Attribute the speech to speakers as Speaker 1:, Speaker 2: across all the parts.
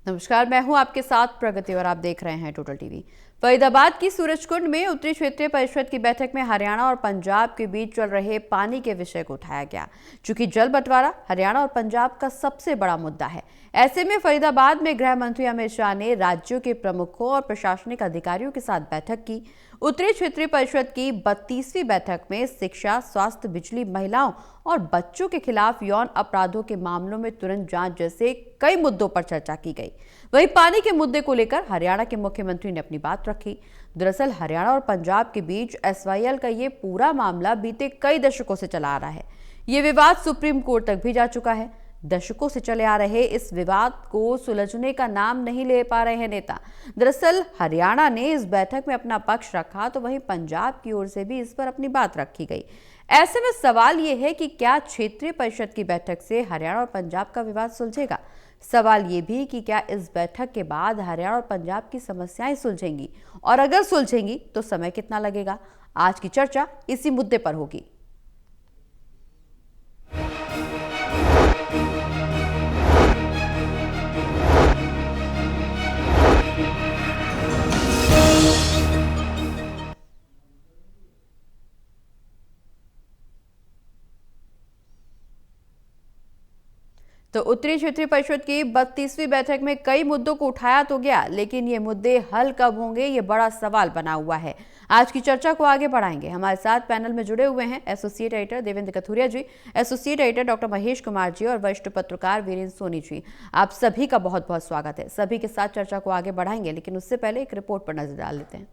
Speaker 1: नमस्कार, मैं हूं आपके साथ प्रगति और आप देख रहे हैं टोटल टीवी। फरीदाबाद की सूरजकुंड में उत्तरी क्षेत्रीय परिषद की बैठक में हरियाणा और पंजाब के बीच चल रहे पानी के विषय को उठाया गया। चूंकि जल बंटवारा हरियाणा और पंजाब का सबसे बड़ा मुद्दा है, ऐसे में फरीदाबाद में गृह मंत्री अमित शाह ने राज्यों के प्रमुखों और प्रशासनिक अधिकारियों के साथ बैठक की। उत्तरी क्षेत्रीय परिषद की 32वीं बैठक में शिक्षा, स्वास्थ्य, बिजली, महिलाओं और बच्चों के खिलाफ यौन अपराधों के मामलों में तुरंत जांच जैसे कई मुद्दों पर चर्चा की गई। वहीं पानी के मुद्दे को लेकर हरियाणा के मुख्यमंत्री ने अपनी बात रखी। दरअसल हरियाणा और पंजाब के बीच एसवाईएल का ये पूरा मामला बीते कई दशकों से चला आ रहा है। ये विवाद सुप्रीम कोर्ट तक भी जा चुका है। दशकों से चले आ रहे इस विवाद को सुलझने का नाम नहीं ले पा रहे हैं नेता। दरअसल हरियाणा ने इस बैठक में अपना पक्ष रखा तो वहीं पंजाब की ओर से भी इस पर अपनी बात रखी गई। ऐसे में सवाल ये है कि क्या क्षेत्रीय परिषद की बैठक से हरियाणा और पंजाब का विवाद सुलझेगा? सवाल ये भी कि क्या इस बैठक के बाद हरियाणा और पंजाब की समस्याएं सुलझेंगी, और अगर सुलझेंगी तो समय कितना लगेगा? आज की चर्चा इसी मुद्दे पर होगी। तो उत्तरी क्षेत्रीय परिषद की 32वीं बैठक में कई मुद्दों को उठाया तो गया, लेकिन ये मुद्दे हल कब होंगे, ये बड़ा सवाल बना हुआ है। आज की चर्चा को आगे बढ़ाएंगे। हमारे साथ पैनल में जुड़े हुए हैं associate editor Devendra Kathuria ji, associate editor doctor Mahesh Kumar ji और वरिष्ठ पत्रकार वीरेंद्र सोनी जी। आप सभी का बहुत बहुत स्वागत है। सभी के साथ चर्चा को आगे बढ़ाएंगे, लेकिन उससे पहले एक रिपोर्ट पर नजर डाल लेते हैं।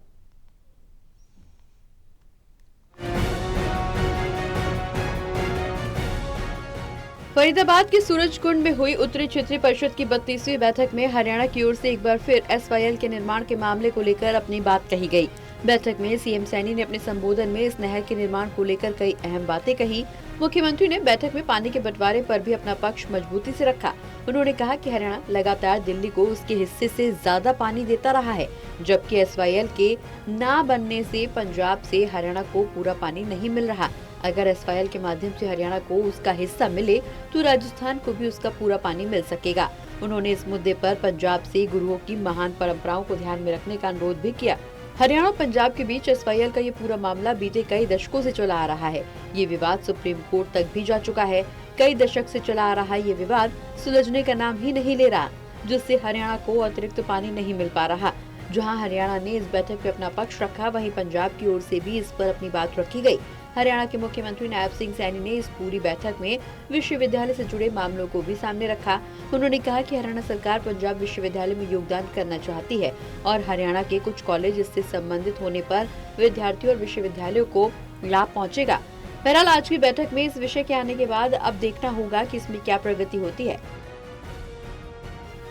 Speaker 1: फरीदाबाद की सूरजकुंड में हुई उत्तरी क्षेत्रीय परिषद की 32वीं बैठक में हरियाणा की ओर से एक बार फिर एसवाईएल के निर्माण के मामले को लेकर अपनी बात कही गई। बैठक में सीएम सैनी ने अपने संबोधन में इस नहर के निर्माण को लेकर कई अहम बातें कही। मुख्यमंत्री ने बैठक में पानी के बंटवारे पर भी अपना पक्ष मजबूती से रखा। उन्होंने कहा कि हरियाणा लगातार दिल्ली को उसके हिस्से से ज्यादा पानी देता रहा है, जबकि एसवाईएल के न बनने से पंजाब से हरियाणा को पूरा पानी नहीं मिल रहा। अगर एसवाईएल के माध्यम से हरियाणा को उसका हिस्सा मिले तो राजस्थान को भी उसका पूरा पानी मिल सकेगा। उन्होंने इस मुद्दे पर पंजाब से गुरुओं की महान परंपराओं को ध्यान में रखने का अनुरोध भी किया। हरियाणा और पंजाब के बीच एसवाईएल का ये पूरा मामला बीते कई दशकों से चला आ रहा है। ये विवाद सुप्रीम कोर्ट तक भी जा चुका है। कई दशक से चला आ रहा ये विवाद सुलझने का नाम ही नहीं ले रहा, जिससे हरियाणा को अतिरिक्त पानी नहीं मिल पा रहा। जहाँ हरियाणा ने इस बैठक में अपना पक्ष रखा, वहीं पंजाब की ओर से भी इस पर अपनी बात रखी गई। हरियाणा के मुख्यमंत्री नायब सिंह सैनी ने इस पूरी बैठक में विश्वविद्यालय से जुड़े मामलों को भी सामने रखा। उन्होंने कहा कि हरियाणा सरकार पंजाब विश्वविद्यालय में योगदान करना चाहती है और हरियाणा के कुछ कॉलेज इससे संबंधित होने पर विद्यार्थियों और विश्वविद्यालयों को लाभ पहुंचेगा। बहरहाल आज की बैठक में इस विषय के आने के बाद अब देखना होगा कि इसमें क्या प्रगति होती है।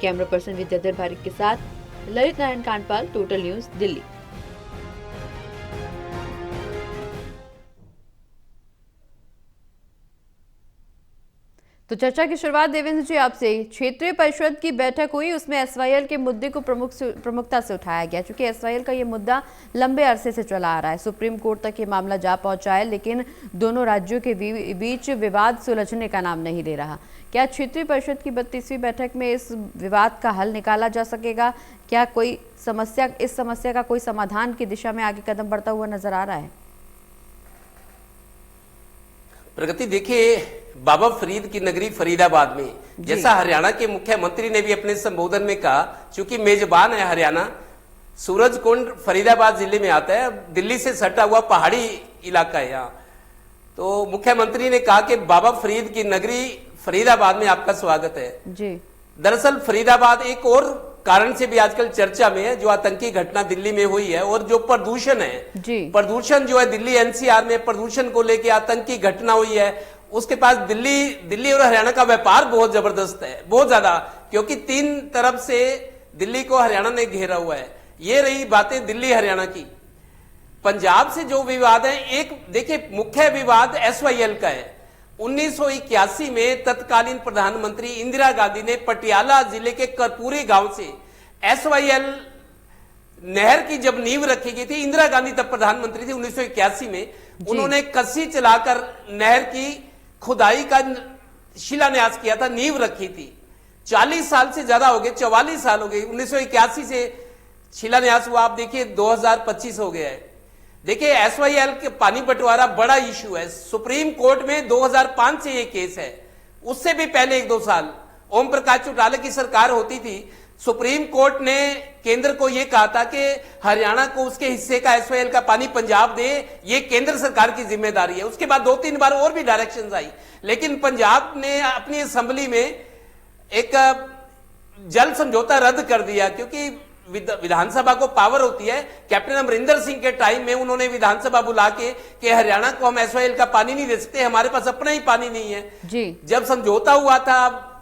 Speaker 1: कैमरा पर्सन विद्याधर भारत के साथ ललित नारायण कांडपाल, टोटल न्यूज, दिल्ली। तो चर्चा की शुरुआत देवेंद्र जी आपसे। क्षेत्रीय परिषद की बैठक हुई, उसमें एसवाईएल के मुद्दे को प्रमुखता से उठाया गया, क्योंकि एसवाईएल का ये मुद्दा लंबे अरसे से चला आ रहा है। सुप्रीम कोर्ट तक ये मामला जा पहुंचा है, लेकिन दोनों राज्यों के बीच विवाद सुलझने का नाम नहीं ले रहा। क्या क्षेत्रीय परिषद की 32वीं बैठक में इस विवाद का हल निकाला जा सकेगा? क्या कोई समस्या, इस समस्या का कोई समाधान की दिशा में आगे कदम बढ़ता हुआ नजर आ रहा है?
Speaker 2: प्रगति, देखिए, बाबा फरीद की नगरी फरीदाबाद में, जैसा हरियाणा के मुख्यमंत्री ने भी अपने संबोधन में कहा, चूंकि मेजबान है हरियाणा, सूरजकुंड फरीदाबाद जिले में आता है, दिल्ली से सटा हुआ पहाड़ी इलाका है यहाँ। तो मुख्यमंत्री ने कहा कि बाबा फरीद की नगरी फरीदाबाद में आपका स्वागत है जी। दरअसल फरीदाबाद एक और कारण से भी आजकल चर्चा में है, जो आतंकी घटना दिल्ली में हुई है और जो प्रदूषण है जी। प्रदूषण जो है दिल्ली एनसीआर में प्रदूषण को लेकर आतंकी घटना हुई है। उसके पास दिल्ली और हरियाणा का व्यापार बहुत जबरदस्त है, बहुत ज्यादा, क्योंकि 3 तरफ से दिल्ली को हरियाणा ने घेरा हुआ है। ये रही बातें दिल्ली हरियाणा की। पंजाब से जो विवाद है, एक देखिए मुख्य विवाद एसवाईएल का है। 1981 में तत्कालीन प्रधानमंत्री इंदिरा गांधी ने पटियाला जिले के करपूरी गांव से एसवाईएल नहर की जब नींव रखी गई थी, इंदिरा गांधी तब प्रधानमंत्री थी 1981 में, उन्होंने कस्सी चलाकर नहर की खुदाई का शिलान्यास किया था, नींव रखी थी। 40 साल से ज्यादा हो गए, 44 साल हो गए। 1981 से शिलान्यास हुआ, आप देखिए 2025 हो गया है। देखिए एसवाईएल के पानी बंटवारा बड़ा इशू है। सुप्रीम कोर्ट में 2005 से ये केस है, उससे भी पहले 1-2 साल ओम प्रकाश चौटाला की सरकार होती थी। सुप्रीम कोर्ट ने केंद्र को यह कहा था कि हरियाणा को उसके हिस्से का एसवाईएल का पानी पंजाब दे, ये केंद्र सरकार की जिम्मेदारी है। उसके बाद 2-3 बार और भी डायरेक्शंस आई, लेकिन पंजाब ने अपनी असेंबली में एक जल समझौता रद्द कर दिया, क्योंकि विधानसभा को पावर होती है। कैप्टन अमरिंदर सिंह के टाइम में उन्होंने विधानसभा बुला के कि हरियाणा को हम एसवाईएल का पानी नहीं दे सकते, हमारे पास अपना ही पानी नहीं है
Speaker 1: जी।
Speaker 2: जब समझौता हुआ था,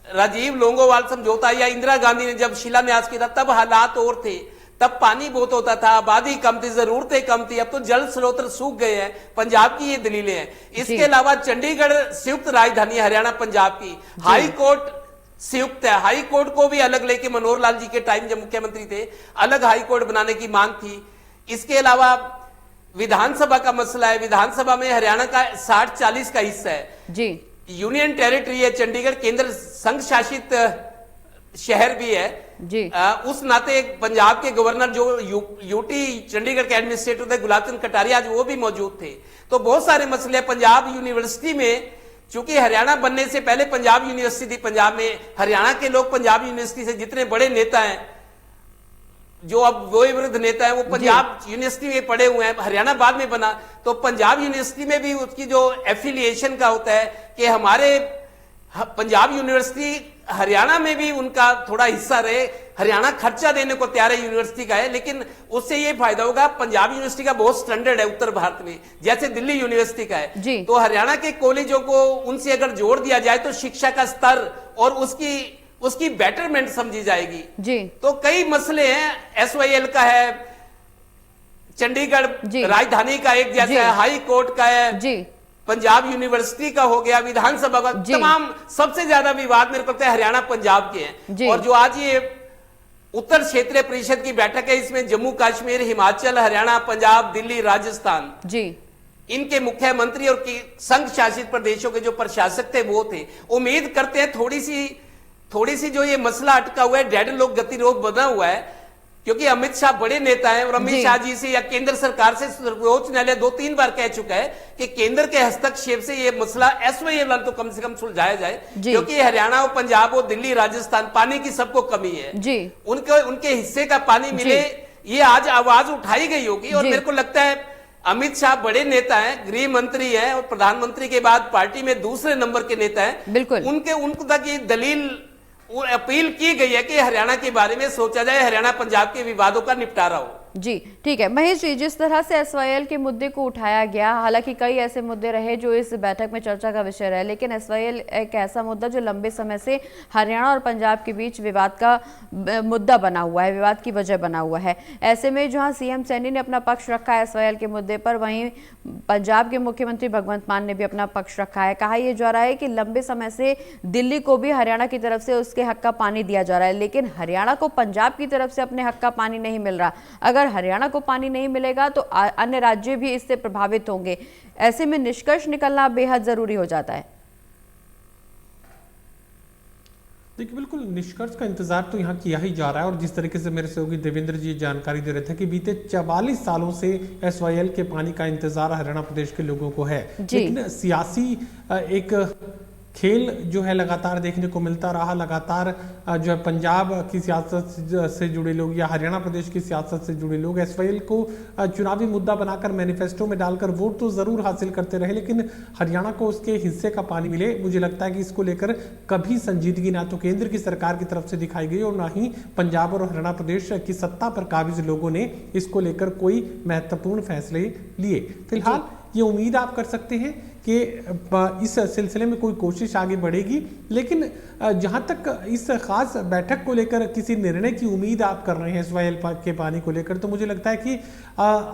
Speaker 2: राजीव लोंगोवाल समझौता या इंदिरा गांधी ने जब शिलान्यास किया था, तब हालात और थे, तब पानी बहुत होता था, आबादी कम थी, जरूरतें कम थी। अब तो जल स्रोत सूख गए हैं। पंजाब की ये दलीलें हैं। इसके अलावा चंडीगढ़ संयुक्त राजधानी हरियाणा पंजाब की, हाई कोर्ट संयुक्त है। हाई कोर्ट को भी अलग लेके मनोहर लाल जी के टाइम जब मुख्यमंत्री थे, अलग हाई कोर्ट बनाने की मांग थी। इसके अलावा विधानसभा का मसला है। विधानसभा में हरियाणा का 60-40 का हिस्सा है
Speaker 1: जी।
Speaker 2: यूनियन टेरिटरी है, चंडीगढ़ केंद्र संघ शासित शहर भी है
Speaker 1: जी।
Speaker 2: उस नाते पंजाब के गवर्नर जो यूटी चंडीगढ़ के एडमिनिस्ट्रेटर थे गुलाब चंद कटारिया, आज वो भी मौजूद थे। तो बहुत सारे मसले। पंजाब यूनिवर्सिटी में, चूंकि हरियाणा बनने से पहले पंजाब यूनिवर्सिटी थी, पंजाब में हरियाणा के लोग पंजाब यूनिवर्सिटी से जितने बड़े नेता हैं, जो अब वो विरुद्ध नेता है, वो पंजाब यूनिवर्सिटी में पढ़े हुए हैं। हरियाणा बाद में बना, तो पंजाब यूनिवर्सिटी में भी उसकी जो एफिलिएशन का होता है कि हमारे पंजाब यूनिवर्सिटी हरियाणा में भी उनका थोड़ा हिस्सा रहे। हरियाणा खर्चा देने को तैयार है यूनिवर्सिटी का है, लेकिन उससे ये फायदा होगा, पंजाब यूनिवर्सिटी का बहुत स्टैंडर्ड है उत्तर भारत में, जैसे दिल्ली यूनिवर्सिटी का है। तो हरियाणा के कॉलेजों को उनसे अगर जोड़ दिया जाए तो शिक्षा का स्तर और उसकी बेटरमेंट समझी जाएगी जी। तो कई मसले हैं। एसवाईएल का है, चंडीगढ़ राजधानी का एक जैसा है, हाई कोर्ट का है जी, पंजाब यूनिवर्सिटी का हो गया, विधानसभा का, तमाम सबसे ज्यादा विवाद मेरे को लगता है हरियाणा पंजाब के हैं। और जो आज ये उत्तर क्षेत्रीय परिषद की बैठक है, इसमें जम्मू कश्मीर, हिमाचल, हरियाणा, पंजाब, दिल्ली, राजस्थान जी, इनके मुख्यमंत्री और संघ शासित प्रदेशों के जो प्रशासक थे वो थे। उम्मीद करते हैं थोड़ी सी जो ये मसला अटका हुआ है, डेडलॉक गतिरोध बना हुआ है, क्योंकि अमित शाह बड़े नेता हैं और अमित शाह जी से या केंद्र सरकार से सर्वोच्च न्यायालय 2-3 बार कह चुका है कि केंद्र के हस्तक्षेप से ये मसला एसवाईएल तो कम से कम सुलझाया जाए, क्योंकि हरियाणा और पंजाब और दिल्ली, राजस्थान पानी की सबको कमी है जी। उनके हिस्से का पानी मिले, ये आज आवाज उठाई गई होगी। और मेरे को लगता है अमित शाह बड़े नेता हैं, गृह मंत्री हैं और प्रधानमंत्री के बाद पार्टी में दूसरे नंबर के नेता हैं। बिल्कुल उनको तक ये दलील अपील की गई है कि हरियाणा के बारे में सोचा जाए, हरियाणा पंजाब के विवादों का निपटारा हो जी। ठीक है महेश जी, जिस तरह से एसवाईएल के मुद्दे को उठाया गया, हालांकि कई ऐसे मुद्दे रहे जो इस बैठक में चर्चा का विषय रहे, लेकिन एसवाईएल एक ऐसा मुद्दा जो लंबे समय से हरियाणा और पंजाब के बीच विवाद का मुद्दा बना हुआ है, विवाद की वजह बना हुआ है। ऐसे में जहां सीएम सैनी ने अपना पक्ष रखा है एसवाईएल के मुद्दे पर, वहीं पंजाब के मुख्यमंत्री भगवंत मान ने भी अपना पक्ष रखा है। कहा यह जा रहा है कि लंबे समय से दिल्ली को भी हरियाणा की तरफ से उसके हक का पानी दिया जा रहा है, लेकिन हरियाणा को पंजाब की तरफ से अपने हक का पानी नहीं मिल रहा। अगर हरियाणा को पानी नहीं मिलेगा तो अन्य राज्य भी इससे प्रभावित होंगे। ऐसे में निष्कर्ष निकलना बेहद जरूरी हो जाता है।
Speaker 3: देखिए बिल्कुल निष्कर्ष का इंतजार तो यहाँ किया ही जा रहा है, और जिस तरीके से मेरे सहयोगी देवेंद्र जी जानकारी दे रहे थे कि बीते 44 सालों से एसवाईएल के पानी का इंतजार हरियाणा प्रदेश के लोगों को है, लेकिन सियासी एक खेल जो है लगातार देखने को मिलता रहा। लगातार जो है पंजाब की सियासत से जुड़े लोग या हरियाणा प्रदेश की सियासत से जुड़े लोग एसवाईएल को चुनावी मुद्दा बनाकर मैनिफेस्टो में डालकर वोट तो जरूर हासिल करते रहे, लेकिन हरियाणा को उसके हिस्से का पानी मिले, मुझे लगता है कि इसको लेकर कभी संजीदगी ना तो केंद्र की सरकार की तरफ से दिखाई गई और ना ही पंजाब और हरियाणा प्रदेश की सत्ता पर काबिज लोगों ने इसको लेकर कोई महत्वपूर्ण फैसले लिए। फिलहाल ये उम्मीद आप कर सकते हैं कि इस सिलसिले में कोई कोशिश आगे बढ़ेगी, लेकिन जहां तक इस खास बैठक को लेकर किसी निर्णय की उम्मीद आप कर रहे हैं एसवाईएल के पानी को लेकर, तो मुझे लगता है कि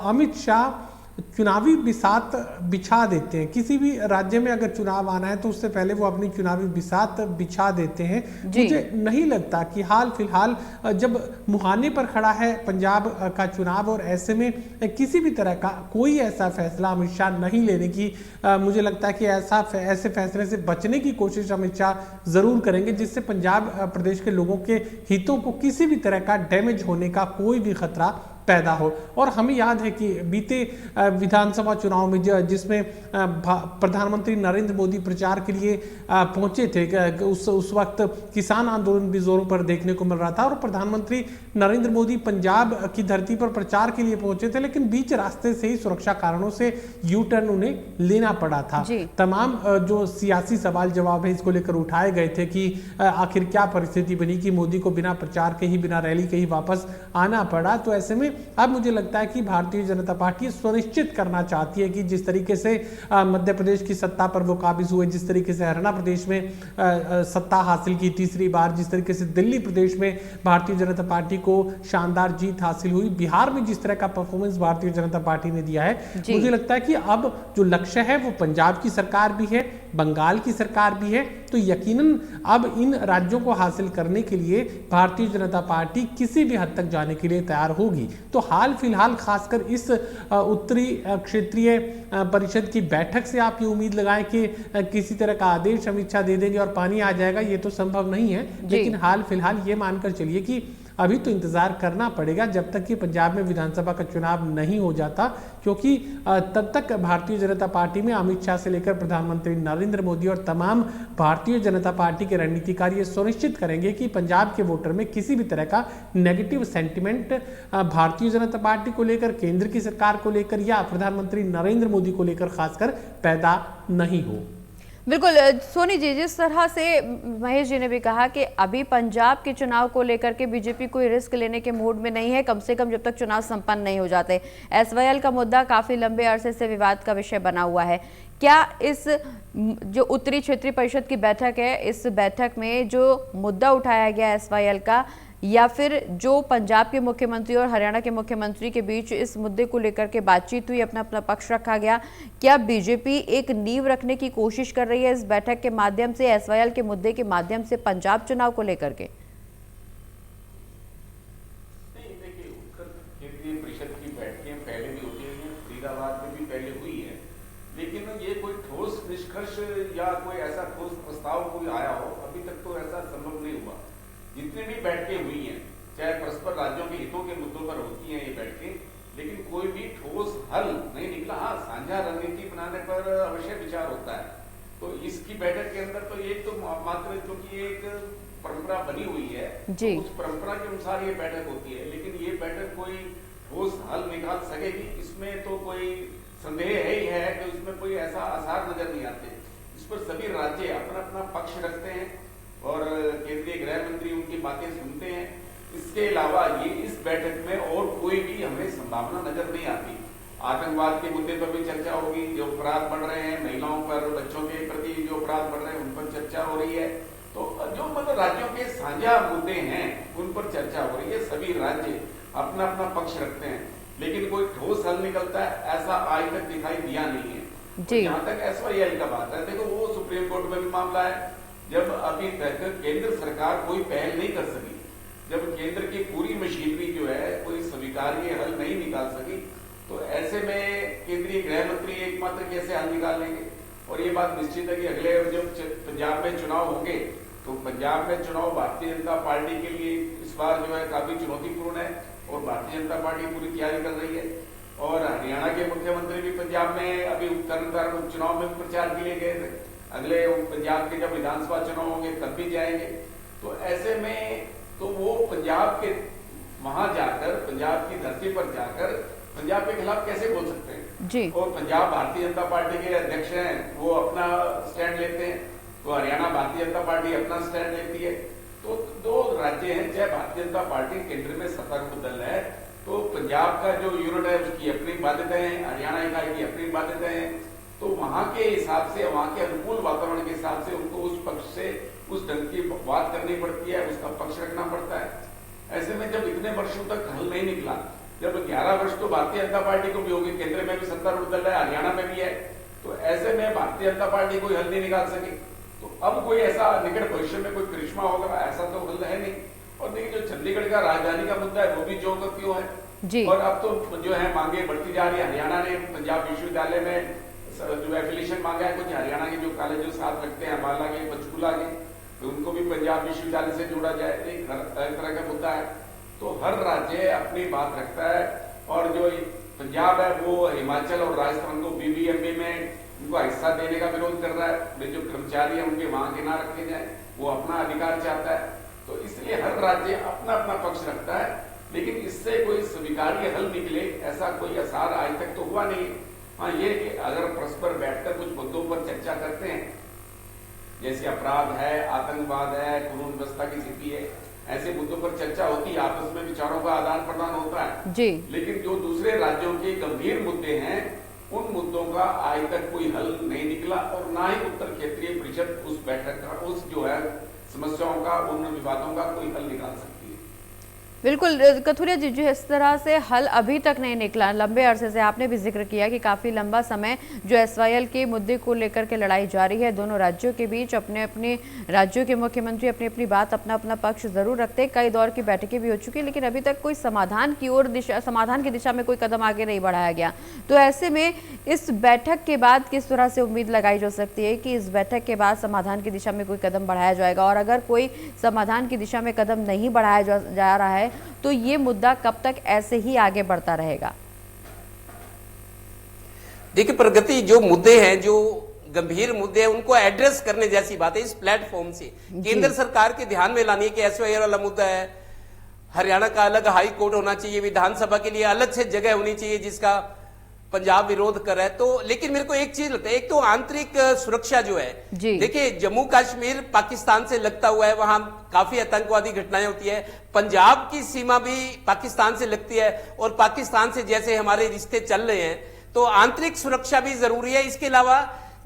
Speaker 3: अमित शाह चुनावी बिसात बिछा देते हैं। किसी भी राज्य में अगर चुनाव आना है तो उससे पहले वो अपनी चुनावी बिसात बिछा देते हैं। मुझे नहीं लगता कि हाल फिलहाल जब मुहाने पर खड़ा है पंजाब का चुनाव और ऐसे में किसी भी तरह का कोई ऐसा फैसला अमित शाह नहीं लेने की, मुझे लगता है कि ऐसे फैसले से बचने की कोशिश अमित शाह जरूर करेंगे जिससे पंजाब प्रदेश के लोगों के हितों को किसी भी तरह का डैमेज होने का कोई भी खतरा पैदा हो। और हमें याद है कि बीते विधानसभा चुनाव में जिसमें प्रधानमंत्री नरेंद्र मोदी प्रचार के लिए पहुंचे थे, उस वक्त किसान आंदोलन भी जोरों पर देखने को मिल रहा था और प्रधानमंत्री नरेंद्र मोदी पंजाब की धरती पर प्रचार के लिए पहुंचे थे, लेकिन बीच रास्ते से ही सुरक्षा कारणों से यू टर्न उन्हें लेना पड़ा था। तमाम जो सियासी सवाल जवाब है इसको लेकर उठाए गए थे कि आखिर क्या परिस्थिति बनी कि मोदी को बिना प्रचार के ही, बिना रैली के ही वापस आना पड़ा। तो ऐसे में अब मुझे लगता है कि भारतीय जनता पार्टी सुनिश्चित करना चाहती है कि जिस तरीके से मध्य प्रदेश की सत्ता पर वो काबिज हुए, जिस तरीके से हरियाणा प्रदेश में सत्ता हासिल की तीसरी बार, जिस तरीके से दिल्ली प्रदेश में भारतीय जनता पार्टी को शानदार जीत हासिल हुई, बिहार में जिस तरह का परफॉर्मेंस भारतीय जनता पार्टी ने दिया है, मुझे लगता है कि अब जो लक्ष्य है वो पंजाब की सरकार भी है, बंगाल की सरकार भी है। तो यकीनन अब इन राज्यों को हासिल करने के लिए भारतीय जनता पार्टी किसी भी हद तक जाने के लिए तैयार होगी। तो हाल फिलहाल खासकर इस उत्तरी क्षेत्रीय परिषद की बैठक से आप ये उम्मीद लगाएं कि किसी तरह का आदेश अमित शाह दे देंगे और पानी आ जाएगा, ये तो संभव नहीं है। लेकिन हाल फिलहाल ये मानकर चलिए कि अभी तो इंतजार करना पड़ेगा जब तक कि पंजाब में विधानसभा का चुनाव नहीं हो जाता, क्योंकि तब तक भारतीय जनता पार्टी में अमित शाह से लेकर प्रधानमंत्री नरेंद्र मोदी और तमाम भारतीय जनता पार्टी के रणनीतिकार ये सुनिश्चित करेंगे कि पंजाब के वोटर में किसी भी तरह का negative sentiment Bharatiya Janata party को लेकर, केंद्र की सरकार को लेकर या प्रधानमंत्री नरेंद्र मोदी को लेकर खासकर पैदा नहीं हो।
Speaker 1: बिल्कुल सोनी जी, जिस तरह से महेश जी ने भी कहा कि अभी पंजाब के चुनाव को लेकर के बीजेपी कोई रिस्क लेने के मूड में नहीं है, कम से कम जब तक चुनाव संपन्न नहीं हो जाते। एसवाईएल का मुद्दा काफी लंबे अरसे से विवाद का विषय बना हुआ है। क्या इस जो उत्तरी क्षेत्रीय परिषद की बैठक है, इस बैठक में जो मुद्दा उठाया गया एसवाईएल का, या फिर जो पंजाब के मुख्यमंत्री और हरियाणा के मुख्यमंत्री के बीच इस मुद्दे को लेकर के बातचीत हुई, अपना अपना पक्ष रखा गया, क्या बीजेपी एक नींव रखने की कोशिश कर रही है इस बैठक के माध्यम से, एसवाईएल के मुद्दे के माध्यम से पंजाब चुनाव को लेकर के?
Speaker 4: देखिए, उत्तर क्षेत्रीय परिषद की बैठकें पहले भी होती हैं, फरीदाबाद में भी पहले हुई है, लेकिन ये कोई ठोस निष्कर्ष या कोई ऐसा ठोस प्रस्ताव कोई आया हो, अभी तक तो ऐसा संभव नहीं हुआ। जितनी भी बैठकें हुई हैं, चाहे परस्पर राज्यों के हितों के मुद्दों पर होती हैं ये बैठकें, लेकिन कोई भी ठोस हल नहीं निकला। हाँ, साझा रणनीति बनाने पर अवश्य विचार होता है। तो इसकी बैठक के अंदर तो एक तो मात्र क्योंकि एक परंपरा बनी हुई है, तो उस परंपरा के अनुसार ये बैठक होती है, लेकिन ये बैठक कोई ठोस हल निकाल सकेगी इसमें तो कोई संदेह ही है कि इसमें कोई ऐसा आसार नजर नहीं आते। इस पर सभी राज्य अपना अपना पक्ष रखते हैं और केंद्रीय गृह मंत्री उनकी बातें सुनते हैं। इसके अलावा ये इस बैठक में और कोई भी हमें संभावना नजर नहीं आती। आतंकवाद के मुद्दे पर भी चर्चा होगी, जो अपराध बढ़ रहे हैं महिलाओं पर, बच्चों के प्रति जो अपराध बढ़ रहे हैं उन पर चर्चा हो रही है। तो जो मतलब राज्यों के साझा मुद्दे हैं उन पर चर्चा हो रही है। सभी राज्य अपना अपना पक्ष रखते हैं, लेकिन कोई ठोस हल निकलता है ऐसा आज तक दिखाई दिया नहीं है। जहाँ तक एसवाईएल का बात है, देखो वो सुप्रीम कोर्ट में भी मामला है। जब अभी तक केंद्र सरकार कोई पहल नहीं कर सकी, जब केंद्र की पूरी मशीनरी जो है कोई स्वीकार्य हल नहीं निकाल सकी, तो ऐसे में केंद्रीय गृह मंत्री एकमात्र कैसे हल निकालेंगे। और ये बात निश्चित है कि अगले जब पंजाब में चुनाव होंगे तो पंजाब में चुनाव भारतीय जनता पार्टी के लिए इस बार जो है काफी चुनौतीपूर्ण है और भारतीय जनता पार्टी पूरी तैयारी कर रही है। और हरियाणा के मुख्यमंत्री भी पंजाब में अभी तरन उपचुनाव में प्रचार के लिए गए थे, अगले पंजाब के जब विधानसभा चुनाव होंगे तब भी जाएंगे। तो ऐसे में तो वो पंजाब के वहां जाकर, पंजाब की धरती पर जाकर पंजाब के खिलाफ कैसे बोल सकते हैं जी। और पंजाब भारतीय जनता पार्टी के अध्यक्ष हैं, वो अपना स्टैंड लेते हैं, तो हरियाणा भारतीय जनता पार्टी अपना स्टैंड लेती है। तो दो राज्य हैं, चाहे भारतीय जनता पार्टी केंद्र में सत्तारूढ़ दल है, तो पंजाब का जो यूनिट है उसकी अपनी बाध्यताएं हैं, हरियाणा इकाई की अपनी बाध्यताएं हैं। तो वहां के हिसाब से, वहां के अनुकूल वातावरण के हिसाब से उनको उस पक्ष से उस ढंग की बात करनी पड़ती है, उसका पक्ष रखना पड़ता है। ऐसे में जब इतने वर्षों तक हल नहीं निकला, जब 11 वर्ष तो भारतीय जनता पार्टी को भी होगी, केंद्र में भी सत्तारूढ़ दल है, हरियाणा में भी है, तो ऐसे में भारतीय जनता पार्टी कोई हल नहीं निकाल सकी। तो अब कोई ऐसा निकट भविष्य में कोई करिश्मा होगा, ऐसा तो हल है नहीं। और देखिए जो चंडीगढ़ का राजधानी का मुद्दा है वो भी जो का क्यों है
Speaker 1: जी।
Speaker 4: और अब तो जो है मांगे बढ़ती जा रही है। हरियाणा ने पंजाब विश्वविद्यालय में जो एफिलिएशन मांगा है, कुछ हरियाणा के जो कॉलेज जो साथ लगते हैं, अम्बाला के, पंचकूला के, तो उनको भी पंजाब विश्वविद्यालय से जोड़ा जाए, एक तरह का मुद्दा है। तो हर राज्य अपनी बात रखता है और जो पंजाब है वो हिमाचल और राजस्थान को बीबीएमबी में उनको हिस्सा देने का विरोध कर रहा है। जो कर्मचारी है उनके वहां के ना रखे जाए, वो अपना अधिकार चाहता है। तो इसलिए हर राज्य अपना अपना पक्ष रखता है, लेकिन इससे कोई स्वीकार्य हल निकले ऐसा कोई आसार आज तक तो हुआ नहीं। हाँ, ये कि अगर परस्पर बैठकर कुछ मुद्दों पर चर्चा करते हैं, जैसे अपराध है, आतंकवाद है, कानून व्यवस्था की स्थिति है, ऐसे मुद्दों पर चर्चा होती है, आपस में विचारों का आदान प्रदान होता है
Speaker 1: जी।
Speaker 4: लेकिन जो दूसरे राज्यों के गंभीर मुद्दे हैं, उन मुद्दों का आज तक कोई हल नहीं निकला और ना ही उत्तर क्षेत्रीय परिषद उस बैठक का, उस जो है समस्याओं का, उन विवादों का कोई हल निकाल सकती है।
Speaker 1: बिल्कुल कथुरिया जी, जिस तरह से हल अभी तक नहीं निकला, लंबे अरसे से आपने भी जिक्र किया कि काफ़ी लंबा समय जो एसवाईएल के मुद्दे को लेकर के लड़ाई जारी है, दोनों राज्यों के बीच अपने अपने राज्यों के मुख्यमंत्री अपनी अपनी बात, अपना अपना पक्ष जरूर रखते हैं। कई दौर की बैठकें भी हो चुकी है, लेकिन अभी तक कोई समाधान की दिशा में कोई कदम आगे नहीं बढ़ाया गया। तो ऐसे में इस बैठक के बाद किस तरह से उम्मीद लगाई जा सकती है कि इस बैठक के बाद समाधान की दिशा में कोई कदम बढ़ाया जाएगा, और अगर कोई समाधान की दिशा में कदम नहीं बढ़ाया जा रहा है तो ये मुद्दा कब तक ऐसे ही आगे बढ़ता रहेगा?
Speaker 2: देखिए प्रगति, जो मुद्दे हैं, जो गंभीर मुद्दे हैं, उनको एड्रेस करने जैसी बात है। इस प्लेटफॉर्म से केंद्र सरकार के ध्यान में लानी है कि एसवाईएल वाला मुद्दा है, हरियाणा का अलग हाई कोर्ट होना चाहिए, विधानसभा के लिए अलग से जगह होनी चाहिए जिसका पंजाब विरोध कर रहा है। तो लेकिन मेरे को एक चीज लगता है, एक तो आंतरिक सुरक्षा जो है, देखिए जम्मू कश्मीर पाकिस्तान से लगता हुआ है, वहां काफी आतंकवादी घटनाएं होती है। पंजाब की सीमा भी पाकिस्तान से लगती है और पाकिस्तान से जैसे हमारे रिश्ते चल रहे हैं, तो आंतरिक सुरक्षा भी जरूरी है। इसके अलावा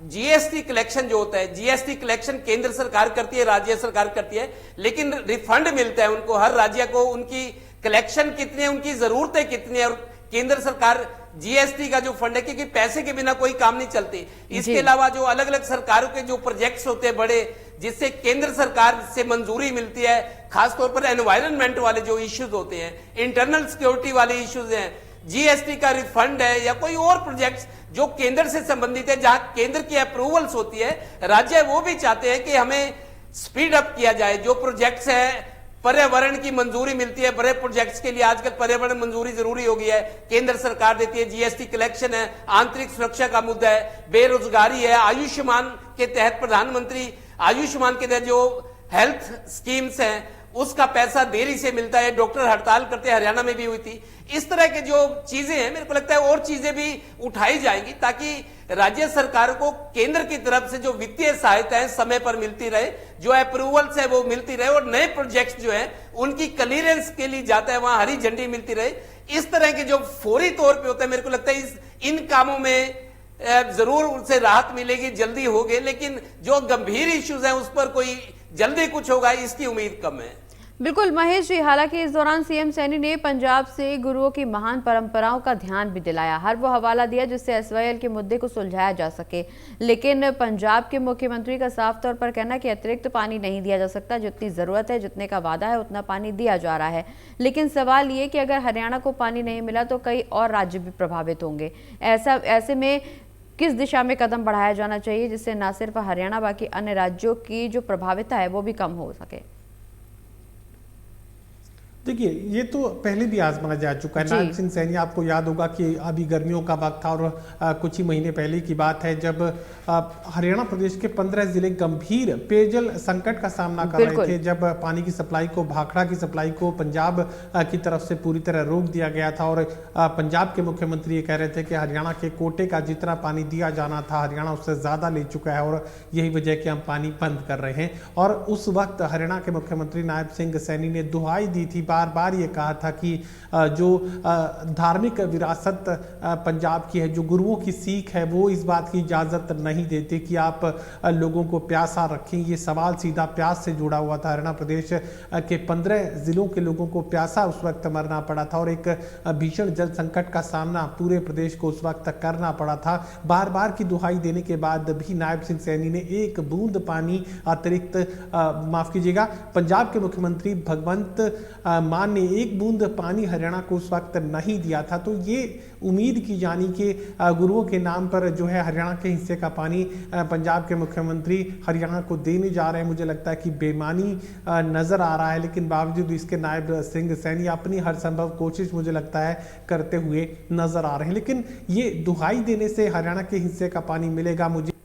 Speaker 2: जीएसटी कलेक्शन जो होता है, जीएसटी कलेक्शन केंद्र सरकार करती है, राज्य सरकार करती है, लेकिन रिफंड मिलता है उनको, हर राज्य को उनकी कलेक्शन कितनी है, उनकी जरूरतें कितनी है, और केंद्र सरकार जीएसटी का जो फंड है, क्योंकि पैसे के बिना कोई काम नहीं चलते। इसके अलावा जो अलग अलग सरकारों के जो प्रोजेक्ट्स होते हैं बड़े, जिससे केंद्र सरकार से मंजूरी मिलती है, खासतौर पर एनवायरनमेंट वाले जो इश्यूज होते हैं, इंटरनल सिक्योरिटी वाले इश्यूज हैं, जीएसटी का रिफंड है या कोई और प्रोजेक्ट्स जो केंद्र से संबंधित है, जहां केंद्र की अप्रूवल्स होती है, राज्य वो भी चाहते हैं कि हमें स्पीड अप किया जाए। जो प्रोजेक्ट्स है, पर्यावरण की मंजूरी मिलती है, बड़े प्रोजेक्ट्स के लिए आजकल पर्यावरण मंजूरी जरूरी हो गई है, केंद्र सरकार देती है, जीएसटी कलेक्शन है, आंतरिक सुरक्षा का मुद्दा है, बेरोजगारी है, आयुष्मान के तहत प्रधानमंत्री आयुष्मान के तहत जो हेल्थ स्कीम्स हैं उसका पैसा देरी से मिलता है, डॉक्टर हड़ताल करते हैं, हरियाणा में भी हुई थी। इस तरह के जो चीजें हैं, मेरे को लगता है और चीजें भी उठाई जाएंगी ताकि राज्य सरकार को केंद्र की तरफ से जो वित्तीय सहायता है समय पर मिलती रहे, जो अप्रूवल्स है वो मिलती रहे, और नए प्रोजेक्ट्स जो है उनकी क्लियरेंस के लिए जाता है वहां हरी झंडी मिलती रहे। इस तरह के जो फौरी तौर पे होता है, मेरे को लगता है इन कामों में जरूर उनसे राहत मिलेगी, जल्दी होगी, लेकिन जो गंभीर इश्यूज हैं उस पर कोई जल्दी कुछ होगा इसकी उम्मीद कम है।
Speaker 1: बिल्कुल महेश जी, हालांकि इस दौरान सीएम सैनी ने पंजाब से गुरुओं की महान परंपराओं का ध्यान भी दिलाया, हर वो हवाला दिया जिससे एसवाईएल के मुद्दे को सुलझाया जा सके, लेकिन पंजाब के मुख्यमंत्री का साफ तौर पर कहना कि अतिरिक्त पानी नहीं दिया जा सकता, जितनी जरूरत है, जितने का वादा है उतना पानी दिया जा रहा है। लेकिन सवाल ये कि अगर हरियाणा को पानी नहीं मिला तो कई और राज्य भी प्रभावित होंगे। ऐसे में किस दिशा में कदम बढ़ाया जाना चाहिए जिससे न सिर्फ हरियाणा बल्कि अन्य राज्यों की जो प्रभावितता है वो भी कम हो सके?
Speaker 3: देखिए, ये तो पहले भी आजमाया जा चुका है। नायब सिंह सैनी, आपको याद होगा कि अभी गर्मियों का वक्त था और कुछ ही महीने पहले की बात है जब हरियाणा प्रदेश के 15 जिले गंभीर पेयजल संकट का सामना कर रहे थे, जब पानी की सप्लाई को, भाखड़ा की सप्लाई को पंजाब की तरफ से पूरी तरह रोक दिया गया था और पंजाब के मुख्यमंत्री ये कह रहे थे कि हरियाणा के कोटे का जितना पानी दिया जाना था हरियाणा उससे ज्यादा ले चुका है और यही वजह कि हम पानी बंद कर रहे हैं। और उस वक्त हरियाणा के मुख्यमंत्री नायब सिंह सैनी ने दुहाई दी थी, बार बार ये कहा था कि जो धार्मिक विरासत पंजाब की है, जो गुरुओं की सीख है, वो इस बात की इजाज़त नहीं देते कि आप लोगों को प्यासा रखें। ये सवाल सीधा प्यास से जुड़ा हुआ था। हरियाणा प्रदेश के 15 जिलों के लोगों को प्यासा उस वक्त मरना पड़ा था और एक भीषण जल संकट का सामना पूरे प्रदेश को उस वक्त करना पड़ा था। बार बार की दुहाई देने के बाद भी नायब सिंह सैनी ने एक बूंद पानी अतिरिक्त माफ कीजिएगा, पंजाब के मुख्यमंत्री भगवंत मान ने एक बूंद पानी हरियाणा को उस वक्त नहीं दिया था। तो ये उम्मीद की जानी कि गुरुओं के नाम पर जो है हरियाणा के हिस्से का पानी पंजाब के मुख्यमंत्री हरियाणा को देने जा रहे हैं, मुझे लगता है कि बेईमानी नजर आ रहा है। लेकिन बावजूद इसके नायब सिंह सैनी अपनी हर संभव कोशिश मुझे लगता है करते हुए नजर आ रहे हैं। लेकिन ये दुहाई देने से हरियाणा के हिस्से का पानी मिलेगा, मुझे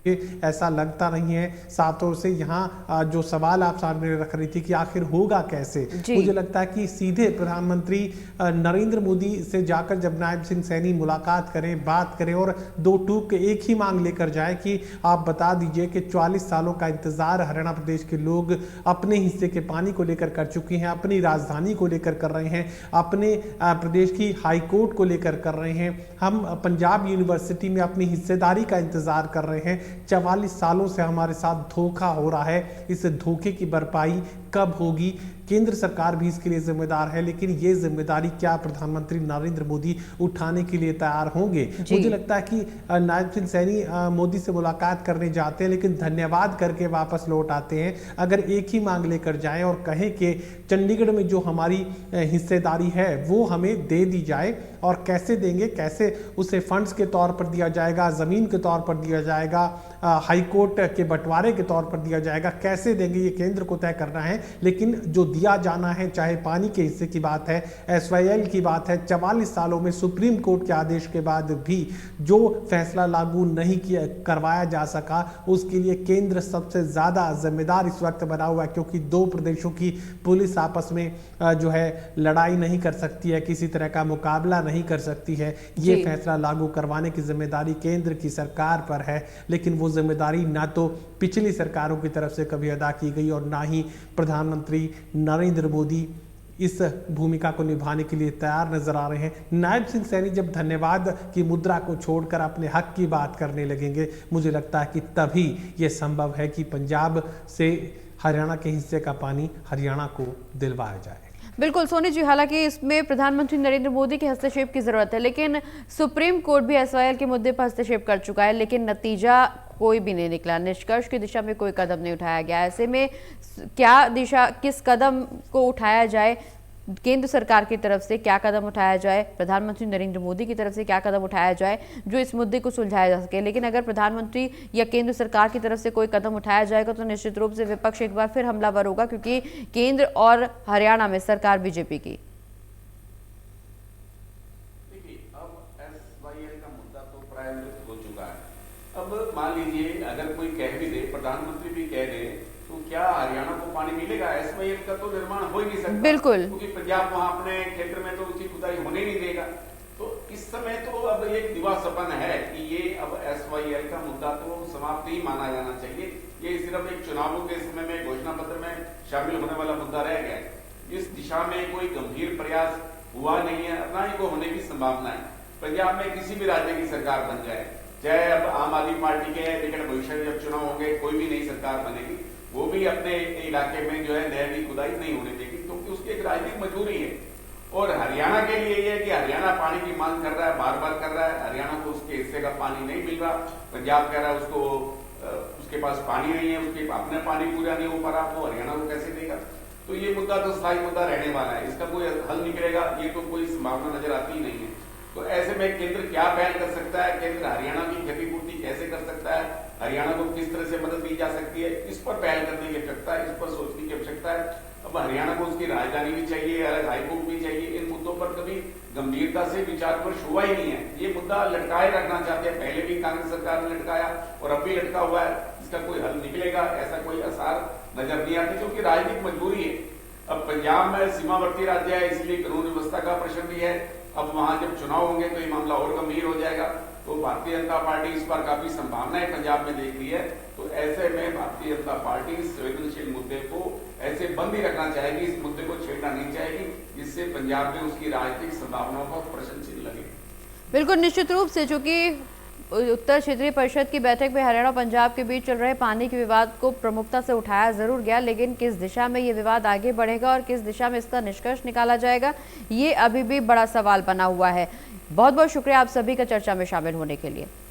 Speaker 3: ऐसा लगता नहीं है। साफ तौर से यहाँ जो सवाल आप सामने रख रही थी कि आखिर होगा कैसे, मुझे लगता है कि सीधे प्रधानमंत्री नरेंद्र मोदी से जाकर जब नायब सिंह सैनी मुलाकात करें, बात करें और दो टूक एक ही मांग लेकर जाए कि आप बता दीजिए कि 44 सालों का इंतजार हरियाणा प्रदेश के लोग अपने हिस्से के पानी को लेकर कर चुके हैं, अपनी राजधानी को लेकर कर रहे हैं, अपने प्रदेश की हाई कोर्ट को लेकर कर रहे हैं, हम पंजाब यूनिवर्सिटी में अपनी हिस्सेदारी का इंतजार कर रहे हैं। 44 सालों से हमारे साथ धोखा हो रहा है, इस धोखे की भरपाई कब होगी? केंद्र सरकार भी इसके लिए जिम्मेदार है, लेकिन ये जिम्मेदारी क्या प्रधानमंत्री नरेंद्र मोदी उठाने के लिए तैयार होंगे? मुझे लगता है कि नायब सिंह सैनी मोदी से मुलाकात करने जाते हैं लेकिन धन्यवाद करके वापस लौट आते हैं। अगर एक ही मांग लेकर जाएं और कहें कि चंडीगढ़ में जो हमारी हिस्सेदारी है वो हमें दे दी जाए, और कैसे देंगे, कैसे उसे फंड्स के तौर पर दिया जाएगा, जमीन के तौर पर दिया जाएगा, हाई कोर्ट के बंटवारे के तौर पर दिया जाएगा, कैसे देंगे ये केंद्र को तय करना है। लेकिन जो दिया जाना है, चाहे पानी के हिस्से की बात है, SYL की बात है, 44 सालों में सुप्रीम कोर्ट के आदेश के बाद भी जो फैसला लागू नहीं किया करवाया जा सका, उसके लिए केंद्र सबसे ज्यादा जिम्मेदार इस वक्त बना हुआ है, क्योंकि दो प्रदेशों की पुलिस आपस में जो है लड़ाई नहीं कर सकती है, किसी तरह का मुकाबला नहीं कर सकती है। ये फैसला लागू करवाने की जिम्मेदारी केंद्र की सरकार पर है, लेकिन वो जिम्मेदारी ना तो पिछली सरकारों की तरफ से कभी अदा की गई और ना ही प्रधानमंत्री नरेंद्र मोदी इस भूमिका को निभाने के लिए तैयार नजर आ रहे हैं। नायब सिंह सैनी जब धन्यवाद की मुद्रा को छोड़कर अपने हक की बात करने लगेंगे, मुझे लगता है कि तभी यह संभव है कि पंजाब से हरियाणा के हिस्से का पानी हरियाणा को दिलवाया जाए।
Speaker 1: बिल्कुल सोनी जी, हालांकि इसमें प्रधानमंत्री नरेंद्र मोदी के हस्तक्षेप की जरूरत है, लेकिन सुप्रीम कोर्ट भी SYL के मुद्दे पर हस्तक्षेप कर चुका है, लेकिन नतीजा कोई भी नहीं निकला, निष्कर्ष की दिशा में कोई कदम नहीं उठाया गया। ऐसे में क्या दिशा, किस कदम को उठाया जाए, केंद्र सरकार की तरफ से क्या कदम उठाया जाए, प्रधानमंत्री नरेंद्र मोदी की तरफ से क्या कदम उठाया जाए जो इस मुद्दे को सुलझाया जा सके। लेकिन अगर प्रधानमंत्री या केंद्र सरकार की तरफ से कोई कदम उठाया जाएगा तो निश्चित रूप से विपक्ष एक बार फिर हमलावर होगा, क्योंकि केंद्र और हरियाणा में सरकार बीजेपी की।
Speaker 4: देखिए, अब SYL का मुद्दा तो प्राय हो चुका है। अब मान लीजिए अगर कोई कह भी दे, प्रधानमंत्री भी कह दे, तो क्या हरियाणा को पानी मिलेगा? SYL का तो निर्माण हो ही नहीं सकता,
Speaker 1: बिल्कुल,
Speaker 4: क्योंकि पंजाब वहां अपने क्षेत्र में तो उसकी खुदाई होने नहीं देगा। तो इस समय तो अब एक दिवा सपन है कि ये अब SYL का मुद्दा तो समाप्त ही माना जाना चाहिए। ये सिर्फ एक चुनावों के समय में घोषणा पत्र में शामिल होने वाला मुद्दा रह गया है। इस दिशा में कोई गंभीर प्रयास हुआ नहीं है, ना ही को होने की संभावना है। पंजाब में किसी भी राज्य की सरकार बन जाए, चाहे अब आम आदमी पार्टी के निकट भविष्य में जब चुनाव होंगे कोई भी नई सरकार बनेगी, वो भी अपने इलाके में जो है नहर की खुदाई नहीं होने देगी, क्योंकि उसकी एक राजनीतिक मजबूरी है। और हरियाणा के लिए ये है कि हरियाणा पानी की मांग कर रहा है, बार बार कर रहा है, हरियाणा को उसके हिस्से का पानी नहीं मिल रहा, पंजाब कह रहा है उसको उसके पास पानी नहीं है, उसके अपने पानी पूरा नहीं हो पा रहा, वो हरियाणा को कैसे देगा? तो ये मुद्दा तो स्थायी मुद्दा रहने वाला है, इसका कोई हल निकलेगा ये तो कोई संभावना नजर आती ही नहीं है। तो ऐसे में केंद्र क्या पहल कर सकता है, केंद्र हरियाणा की क्षतिपूर्ति कैसे कर सकता है, हरियाणा को किस तरह से मदद दी जा सकती है, इस पर पहल करने की आवश्यकता है, इस पर सोचने की आवश्यकता है। अब हरियाणा को उसकी राजधानी भी चाहिए, अलग हाईकोर्ट भी चाहिए, इन मुद्दों पर कभी गंभीरता से विचार विमर्श हुआ ही नहीं है। ये मुद्दा लटकाए रखना चाहते हैं, पहले भी कांग्रेस सरकार ने लटकाया और अब भी लटका हुआ है। इसका कोई हल निकलेगा ऐसा कोई आसार नजर नहीं आती, क्योंकि राजनीतिक मजबूरी है। अब पंजाब में सीमावर्ती राज्य है, इसलिए कानून व्यवस्था का प्रश्न भी है। अब वहां जब चुनाव होंगे तो ये मामला और गंभीर हो जाएगा। तो भारतीय जनता पार्टी इस पर काफी संभावनाएं पंजाब में देख रही है। तो ऐसे में भारतीय जनता पार्टी इस संवेदनशील मुद्दे को ऐसे बंद ही रखना चाहेगी, इस मुद्दे को छेड़ना नहीं चाहेगी, जिससे पंजाब में उसकी राजनीतिक संभावनाओं पर प्रश्न चिन्ह लगे।
Speaker 1: बिल्कुल निश्चित रूप से, चूंकि उत्तर क्षेत्रीय परिषद की बैठक में हरियाणा और पंजाब के बीच चल रहे पानी के विवाद को प्रमुखता से उठाया जरूर गया, लेकिन किस दिशा में ये विवाद आगे बढ़ेगा और किस दिशा में इसका निष्कर्ष निकाला जाएगा, ये अभी भी बड़ा सवाल बना हुआ है। बहुत बहुत शुक्रिया आप सभी का चर्चा में शामिल होने के लिए।